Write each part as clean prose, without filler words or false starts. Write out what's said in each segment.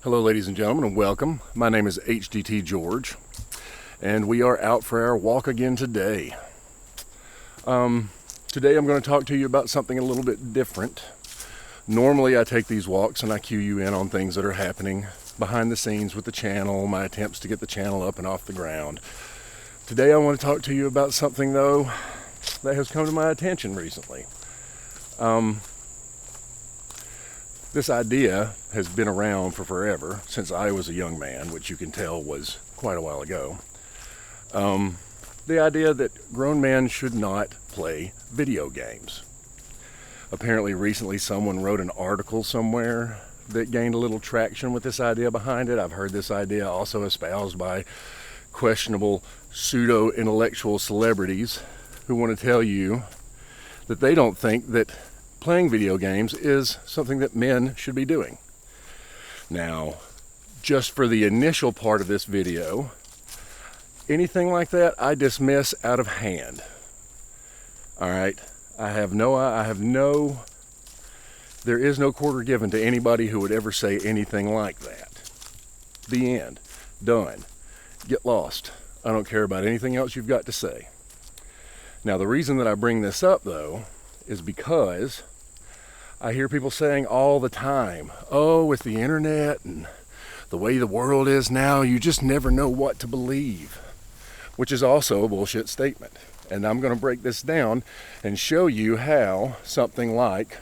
Hello ladies and gentlemen, and welcome. My name is HDTGeorge, and we are out for our walk again today. Today I'm going to talk to you about something a little bit different. Normally I take these walks and I cue you in on things that are happening behind the scenes with the channel, my attempts to get the channel up and off the ground. Today I want to talk to you about something though that has come to my attention recently. This idea has been around for forever, since I was a young man, which you can tell was quite a while ago. The idea that grown men should not play video games. Apparently recently someone wrote an article somewhere that gained a little traction with this idea behind it. I've heard this idea also espoused by questionable pseudo-intellectual celebrities who want to tell you that they don't think that playing video games is something that men should be doing. Now, just for the initial part of this video, anything like that I dismiss out of hand. All right, there is no quarter given to anybody who would ever say anything like that. The end. Done. Get lost. I don't care about anything else you've got to say. Now, the reason that I bring this up though is because I hear people saying all the time, oh, with the internet and the way the world is now, you just never know what to believe, which is also a bullshit statement. And I'm going to break this down and show you how something like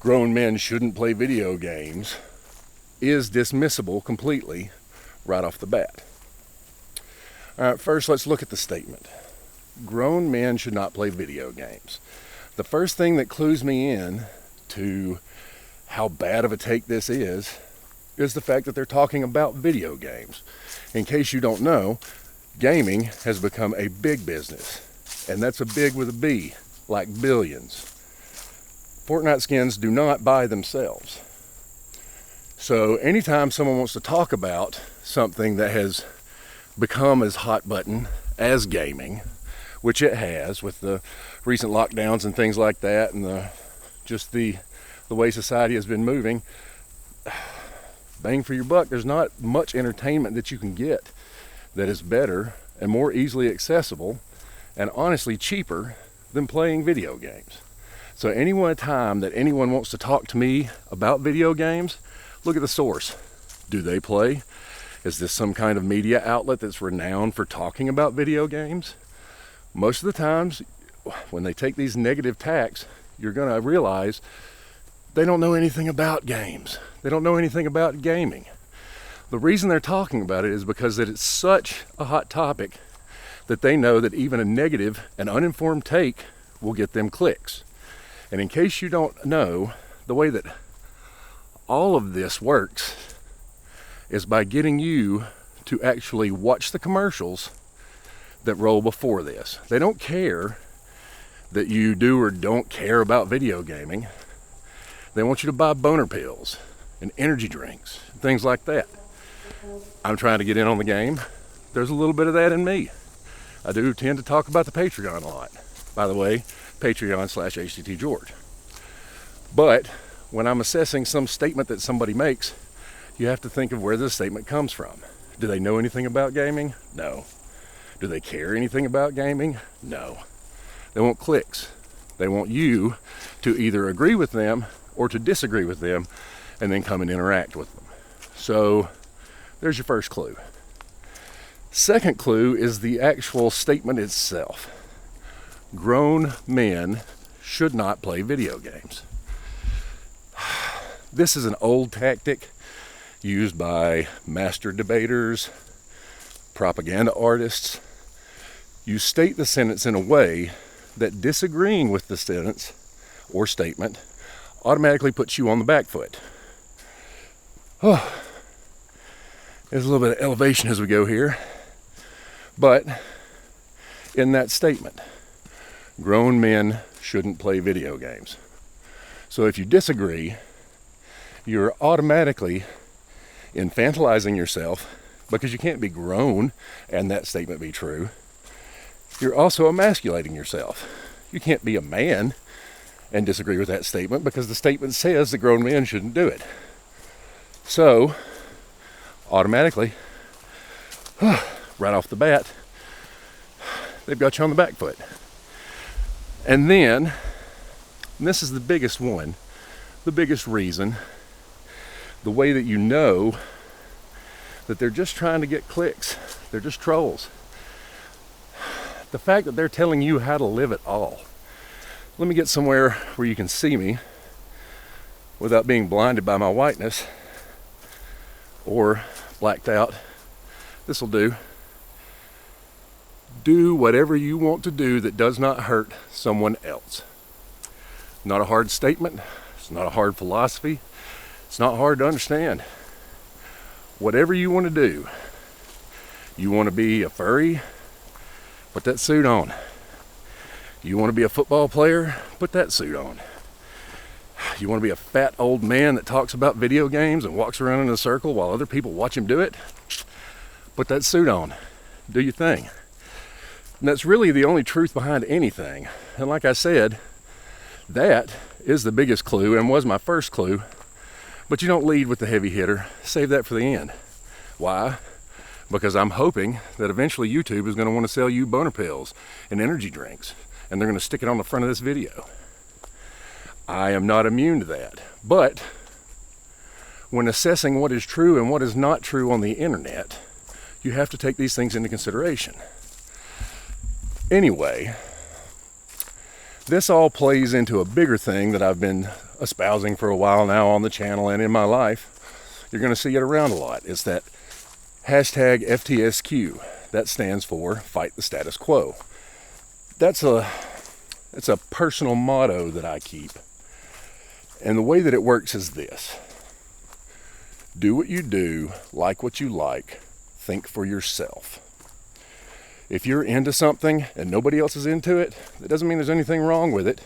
grown men shouldn't play video games is dismissible completely right off the bat. All right, first let's look at the statement. Grown men should not play video games. The first thing that clues me in to how bad of a take this is the fact that they're talking about video games. In case you don't know, gaming has become a big business, and that's a big with a B, like billions. Fortnite skins do not buy themselves. So anytime someone wants to talk about something that has become as hot button as gaming, which it has with the recent lockdowns and things like that, and the way society has been moving, bang for your buck, there's not much entertainment that you can get that is better and more easily accessible and honestly cheaper than playing video games. So any one time that anyone wants to talk to me about video games, look at the source. Do they play? Is this some kind of media outlet that's renowned for talking about video games? Most of the times, when they take these negative tacks, you're going to realize they don't know anything about games. They don't know anything about gaming. The reason they're talking about it is because that it's such a hot topic that they know that even a negative and uninformed take will get them clicks. And in case you don't know, the way that all of this works is by getting you to actually watch the commercials that roll before this. They don't care that you do or don't care about video gaming. They want you to buy boner pills and energy drinks, and things like that. I'm trying to get in on the game. There's a little bit of that in me. I do tend to talk about the Patreon a lot. By the way, Patreon/HDTGeorge. But when I'm assessing some statement that somebody makes, you have to think of where this statement comes from. Do they know anything about gaming? No. Do they care anything about gaming? No. They want clicks. They want you to either agree with them or to disagree with them and then come and interact with them. So there's your first clue. Second clue is the actual statement itself. Grown men should not play video games. This is an old tactic used by master debaters, propaganda artists. You state the sentence in a way that disagreeing with the sentence or statement automatically puts you on the back foot. Oh, there's a little bit of elevation as we go here. But in that statement, grown men shouldn't play video games. So if you disagree, you're automatically infantilizing yourself, because you can't be grown and that statement be true. You're also emasculating yourself. You can't be a man and disagree with that statement, because the statement says that grown men shouldn't do it. So automatically, right off the bat, they've got you on the back foot. And then, and this is the biggest one, the biggest reason, the way that you know that they're just trying to get clicks, they're just trolls. The fact that they're telling you how to live at all. Let me get somewhere where you can see me without being blinded by my whiteness or blacked out. This'll do. Do whatever you want to do that does not hurt someone else. Not a hard statement. It's not a hard philosophy. It's not hard to understand. Whatever you want to do. You want to be a furry? Put that suit on. You want to be a football player? Put that suit on. You want to be a fat old man that talks about video games and walks around in a circle while other people watch him do it? Put that suit on. Do your thing. And that's really the only truth behind anything. And like I said, that is the biggest clue and was my first clue. But you don't lead with the heavy hitter. Save that for the end. Why? Because I'm hoping that eventually YouTube is going to want to sell you boner pills and energy drinks. And they're going to stick it on the front of this video. I am not immune to that. But when assessing what is true and what is not true on the internet, you have to take these things into consideration. Anyway, this all plays into a bigger thing that I've been espousing for a while now on the channel and in my life. You're going to see it around a lot. It's that hashtag ftsq. That stands for fight the status quo. It's a personal motto that I keep. And the way that it works is this. Do what you do, like what you like, think for yourself. If you're into something and nobody else is into it, that doesn't mean there's anything wrong with it.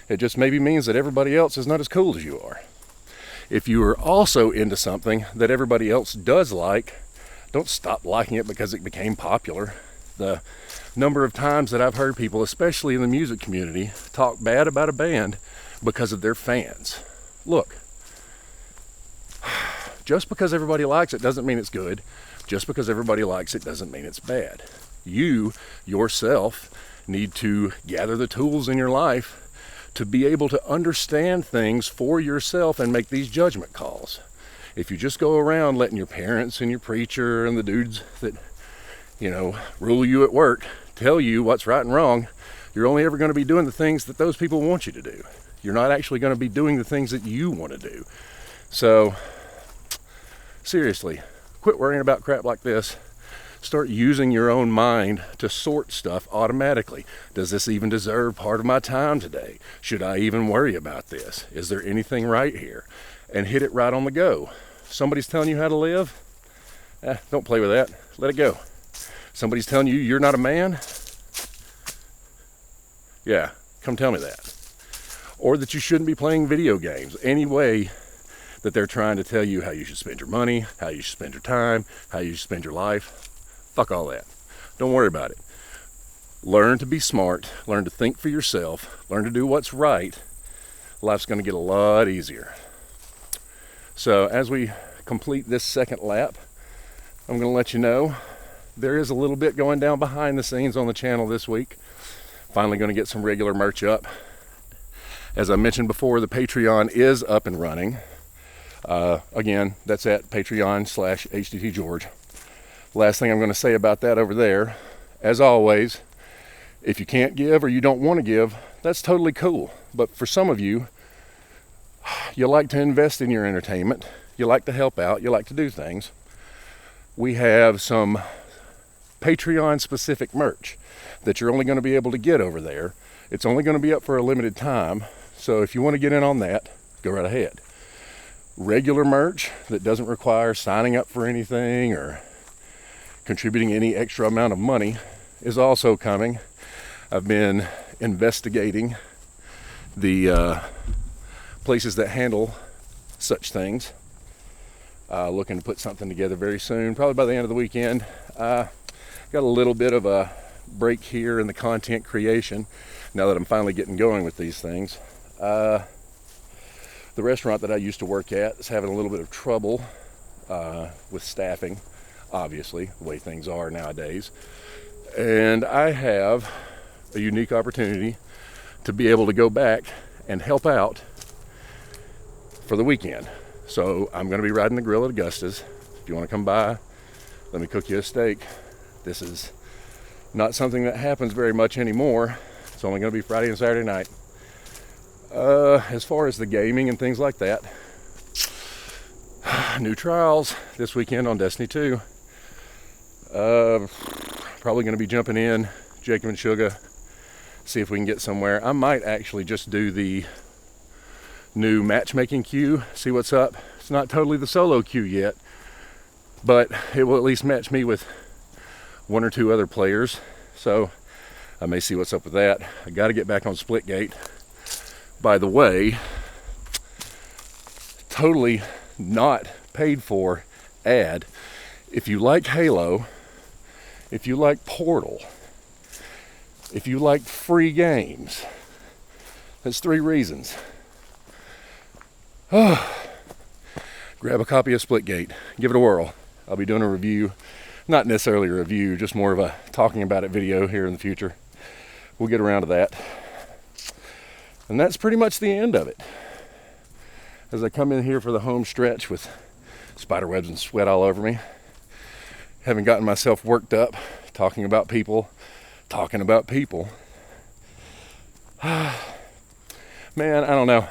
It just maybe means that everybody else is not as cool as you are. If you are also into something that everybody else does like, don't stop liking it because it became popular. The number of times that I've heard people, especially in the music community, talk bad about a band because of their fans. Look, just because everybody likes it doesn't mean it's good. Just because everybody likes it doesn't mean it's bad. You, yourself, need to gather the tools in your life to be able to understand things for yourself and make these judgment calls. If you just go around letting your parents and your preacher and the dudes that, rule you at work tell you what's right and wrong, you're only ever going to be doing the things that those people want you to do. You're not actually going to be doing the things that you want to do. So, seriously, quit worrying about crap like this. Start using your own mind to sort stuff automatically. Does this even deserve part of my time today? Should I even worry about this? Is there anything right here? And hit it right on the go. Somebody's telling you how to live? Don't play with that. Let it go. Somebody's telling you you're not a man? Yeah, come tell me that. Or that you shouldn't be playing video games. Any way that they're trying to tell you how you should spend your money, how you should spend your time, how you should spend your life. Fuck all that. Don't worry about it. Learn to be smart. Learn to think for yourself. Learn to do what's right. Life's going to get a lot easier. So as we complete this second lap, I'm going to let you know there is a little bit going down behind the scenes on the channel this week. Finally going to get some regular merch up. As I mentioned before, the Patreon is up and running. Again, that's at Patreon/HDTGeorge. Last thing I'm going to say about that over there, as always, if you can't give or you don't want to give, that's totally cool. But for some of you, you like to invest in your entertainment, you like to help out, you like to do things. We have some Patreon specific merch that you're only going to be able to get over there. It's only going to be up for a limited time. So if you want to get in on that, go right ahead. Regular merch that doesn't require signing up for anything or contributing any extra amount of money is also coming. I've been investigating the places that handle such things. Looking to put something together very soon, probably by the end of the weekend. Got a little bit of a break here in the content creation now that I'm finally getting going with these things. The restaurant that I used to work at is having a little bit of trouble with staffing, obviously, the way things are nowadays. And I have a unique opportunity to be able to go back and help out for the weekend. So I'm going to be riding the grill at Augusta's. If you want to come by, let me cook you a steak. This is not something that happens very much anymore. It's only going to be Friday and Saturday night. As far as the gaming and things like that, new trials this weekend on Destiny 2. Probably going to be jumping in Jacob and Sugar, see if we can get somewhere. I might actually just do the new matchmaking queue, see what's up. It's not totally the solo queue yet, but it will at least match me with one or two other players. So I may see what's up with that. I got to get back on Splitgate. By the way, totally not paid for ad. If you like Halo, if you like Portal, if you like free games, that's 3 reasons. Grab a copy of Splitgate, give it a whirl. I'll be doing a review, not necessarily a review, just more of a talking about it video here in the future. We'll get around to that. And that's pretty much the end of it. As I come in here for the home stretch with spider webs and sweat all over me, having gotten myself worked up, talking about people. Man, I don't know.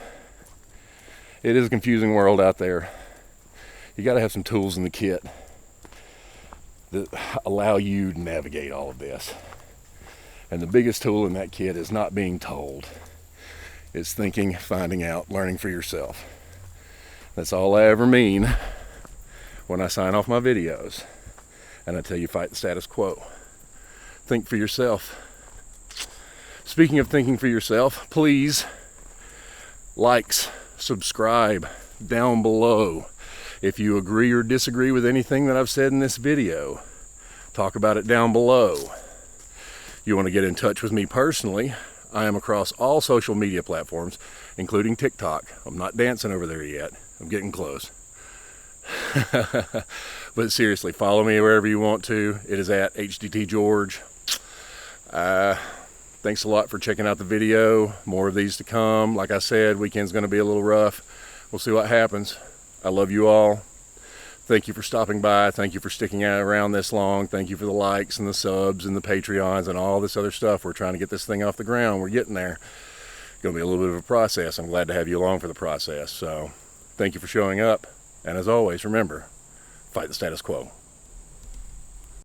It is a confusing world out there. You got to have some tools in the kit that allow you to navigate all of this. And the biggest tool in that kit is not being told. It's thinking, finding out, learning for yourself. That's all I ever mean when I sign off my videos and I tell you fight the status quo. Think for yourself. Speaking of thinking for yourself, please likes, subscribe down below. If you agree or disagree with anything that I've said in this video, talk about it down below. You want to get in touch with me personally, I am across all social media platforms, including TikTok. I'm not dancing over there yet. I'm getting close. But seriously, follow me wherever you want to. It is at HDTGeorge. Thanks a lot for checking out the video. More of these to come. Like I said, weekend's going to be a little rough. We'll see what happens. I love you all. Thank you for stopping by. Thank you for sticking around this long. Thank you for the likes and the subs and the Patreons and all this other stuff. We're trying to get this thing off the ground. We're getting there. It's going to be a little bit of a process. I'm glad to have you along for the process. So thank you for showing up. And as always, remember, fight the status quo.